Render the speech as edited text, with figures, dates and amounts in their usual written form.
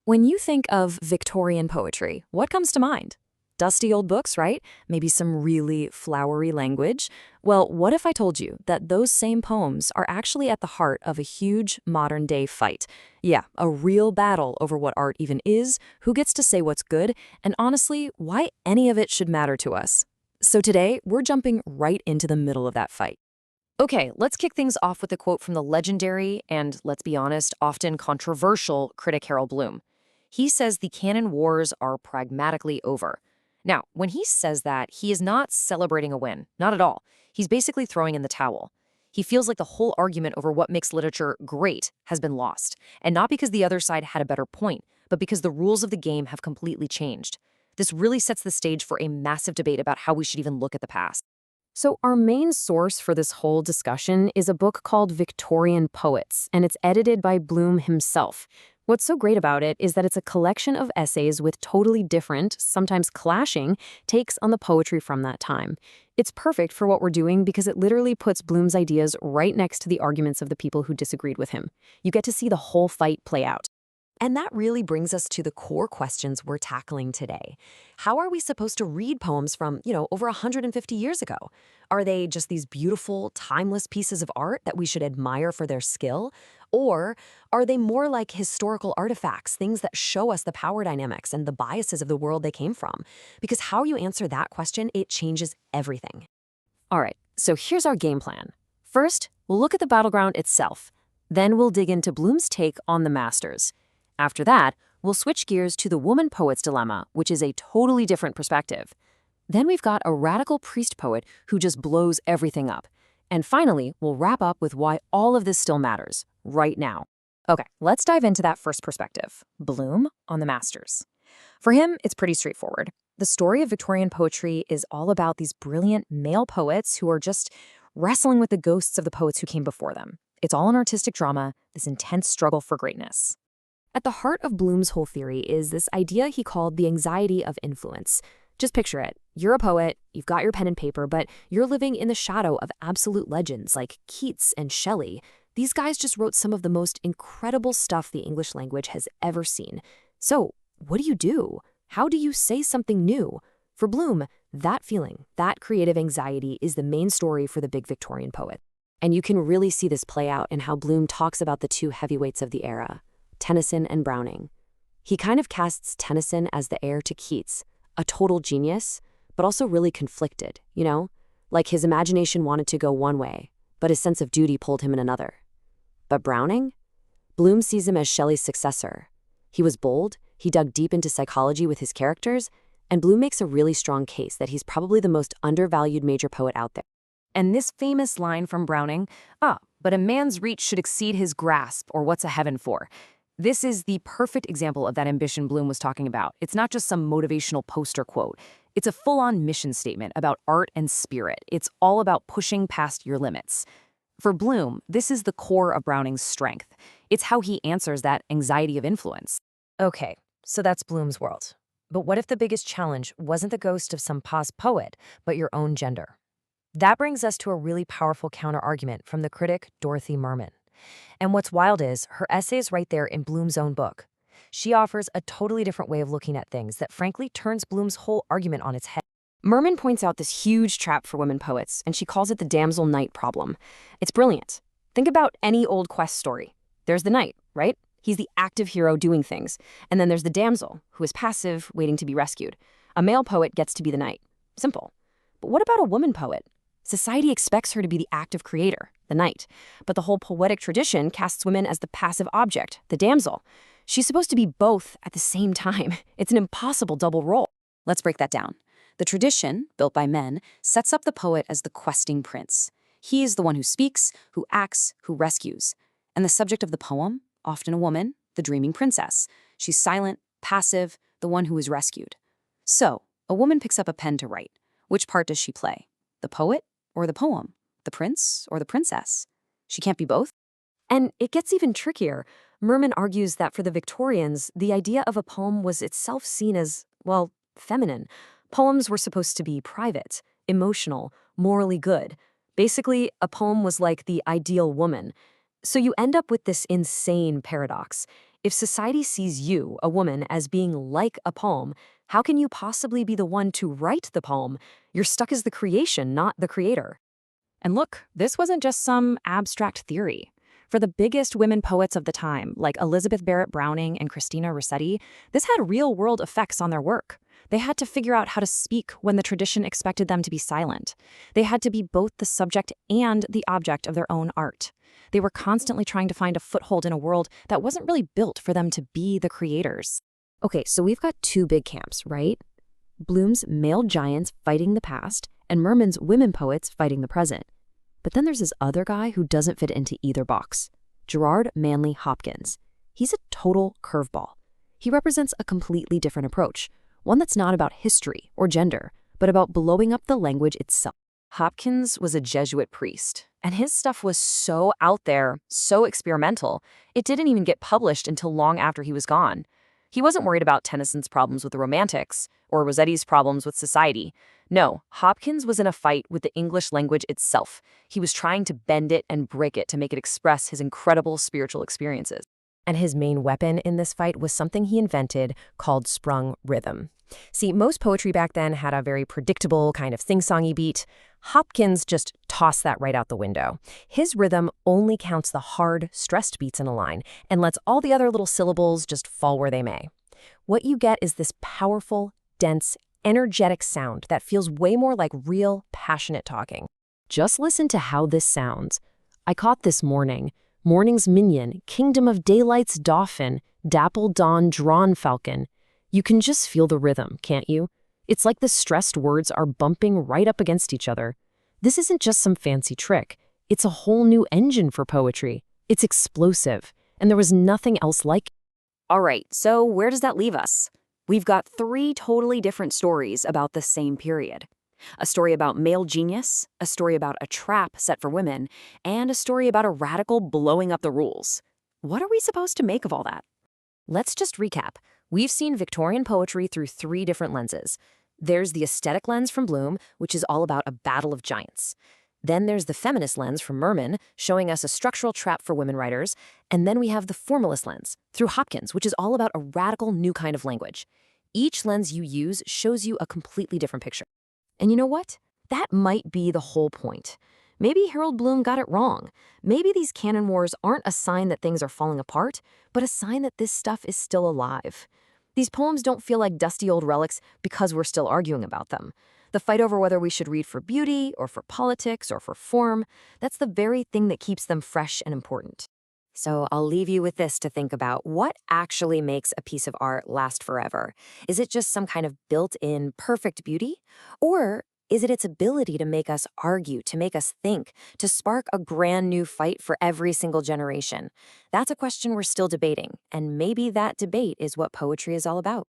When you think of Victorian poetry, what comes to mind? Dusty old books, right? Maybe some really flowery language. Well, what if I told you that those same poems are actually at the heart of a huge modern-day fight? Yeah, a real battle over what art even is, who gets to say what's good, and honestly, why any of it should matter to us. So today, we're jumping right into the middle of that fight. Okay, let's kick things off with a quote from the legendary and, let's be honest, often controversial critic Harold Bloom. He says the canon wars are pragmatically over. Now, when he says that, he is not celebrating a win, not at all. He's basically throwing in the towel. He feels like the whole argument over what makes literature great has been lost, and not because the other side had a better point, but because the rules of the game have completely changed. This really sets the stage for a massive debate about how we should even look at the past. So our main source for this whole discussion is a book called Victorian Poets, and it's edited by Bloom himself. What's so great about it is that it's a collection of essays with totally different, sometimes clashing, takes on the poetry from that time. It's perfect for what we're doing because it literally puts Bloom's ideas right next to the arguments of the people who disagreed with him. You get to see the whole fight play out. And that really brings us to the core questions we're tackling today. How are we supposed to read poems from, over 150 years ago? Are they just these beautiful, timeless pieces of art that we should admire for their skill? Or are they more like historical artifacts, things that show us the power dynamics and the biases of the world they came from? Because how you answer that question, it changes everything. All right, so here's our game plan. First, we'll look at the battleground itself. Then we'll dig into Bloom's take on the masters. After that, we'll switch gears to the woman poet's dilemma, which is a totally different perspective. Then we've got a radical priest poet who just blows everything up. And finally, we'll wrap up with why all of this still matters, right now. Okay, let's dive into that first perspective, Bloom on the masters. For him, it's pretty straightforward. The story of Victorian poetry is all about these brilliant male poets who are just wrestling with the ghosts of the poets who came before them. It's all an artistic drama, this intense struggle for greatness. At the heart of Bloom's whole theory is this idea he called the anxiety of influence. Just picture it. You're a poet, you've got your pen and paper, but you're living in the shadow of absolute legends like Keats and Shelley. These guys just wrote some of the most incredible stuff the English language has ever seen. So, what do you do? How do you say something new? For Bloom, that feeling, that creative anxiety is the main story for the big Victorian poet. And you can really see this play out in how Bloom talks about the two heavyweights of the era, Tennyson and Browning. He kind of casts Tennyson as the heir to Keats, a total genius, but also really conflicted, Like his imagination wanted to go one way, but his sense of duty pulled him in another. But Browning? Bloom sees him as Shelley's successor. He was bold, he dug deep into psychology with his characters, and Bloom makes a really strong case that he's probably the most undervalued major poet out there. And this famous line from Browning, but a man's reach should exceed his grasp, or what's a heaven for? This is the perfect example of that ambition Bloom was talking about. It's not just some motivational poster quote. It's a full-on mission statement about art and spirit. It's all about pushing past your limits. For Bloom, this is the core of Browning's strength. It's how he answers that anxiety of influence. Okay, so that's Bloom's world. But what if the biggest challenge wasn't the ghost of some past poet, but your own gender? That brings us to a really powerful counter-argument from the critic Dorothy Merman. And what's wild is, her essay is right there in Bloom's own book. She offers a totally different way of looking at things that frankly turns Bloom's whole argument on its head. Merman points out this huge trap for women poets, and she calls it the damsel knight problem. It's brilliant. Think about any old quest story. There's the knight, right? He's the active hero doing things. And then there's the damsel, who is passive, waiting to be rescued. A male poet gets to be the knight. Simple. But what about a woman poet? Society expects her to be the active creator, the knight. But the whole poetic tradition casts women as the passive object, the damsel. She's supposed to be both at the same time. It's an impossible double role. Let's break that down. The tradition, built by men, sets up the poet as the questing prince. He is the one who speaks, who acts, who rescues. And the subject of the poem, often a woman, the dreaming princess. She's silent, passive, the one who is rescued. So, a woman picks up a pen to write. Which part does she play? The poet or the poem? The prince or the princess? She can't be both? And it gets even trickier. Merman argues that for the Victorians, the idea of a poem was itself seen as, feminine. Poems were supposed to be private, emotional, morally good. Basically, a poem was like the ideal woman. So you end up with this insane paradox. If society sees you, a woman, as being like a poem, how can you possibly be the one to write the poem? You're stuck as the creation, not the creator. And look, this wasn't just some abstract theory. For the biggest women poets of the time, like Elizabeth Barrett Browning and Christina Rossetti, this had real-world effects on their work. They had to figure out how to speak when the tradition expected them to be silent. They had to be both the subject and the object of their own art. They were constantly trying to find a foothold in a world that wasn't really built for them to be the creators. Okay, so we've got two big camps, right? Bloom's male giants fighting the past, and Merman's women poets fighting the present. But then there's this other guy who doesn't fit into either box. Gerard Manley Hopkins. He's a total curveball. He represents a completely different approach, one that's not about history or gender, but about blowing up the language itself. Hopkins was a Jesuit priest, and his stuff was so out there, so experimental, it didn't even get published until long after he was gone. He wasn't worried about Tennyson's problems with the Romantics or Rossetti's problems with society. No, Hopkins was in a fight with the English language itself. He was trying to bend it and break it to make it express his incredible spiritual experiences. And his main weapon in this fight was something he invented called sprung rhythm. See, most poetry back then had a very predictable kind of sing-songy beat. Hopkins just tossed that right out the window. His rhythm only counts the hard, stressed beats in a line and lets all the other little syllables just fall where they may. What you get is this powerful, dense, energetic sound that feels way more like real, passionate talking. Just listen to how this sounds. I caught this morning. Morning's minion, kingdom of daylight's dauphin, dappled dawn drawn falcon. You can just feel the rhythm, can't you? It's like the stressed words are bumping right up against each other. This isn't just some fancy trick. It's a whole new engine for poetry. It's explosive, and there was nothing else like it. All right, so where does that leave us? We've got three totally different stories about the same period. A story about male genius, a story about a trap set for women, and a story about a radical blowing up the rules. What are we supposed to make of all that? Let's just recap. We've seen Victorian poetry through three different lenses. There's the aesthetic lens from Bloom, which is all about a battle of giants. Then there's the feminist lens from Merman, showing us a structural trap for women writers. And then we have the formalist lens through Hopkins, which is all about a radical new kind of language. Each lens you use shows you a completely different picture. And you know what? That might be the whole point. Maybe Harold Bloom got it wrong. Maybe these canon wars aren't a sign that things are falling apart, but a sign that this stuff is still alive. These poems don't feel like dusty old relics because we're still arguing about them. The fight over whether we should read for beauty or for politics or for form, that's the very thing that keeps them fresh and important. So I'll leave you with this to think about. What actually makes a piece of art last forever? Is it just some kind of built-in perfect beauty? Or is it its ability to make us argue, to make us think, to spark a brand new fight for every single generation? That's a question we're still debating, and maybe that debate is what poetry is all about.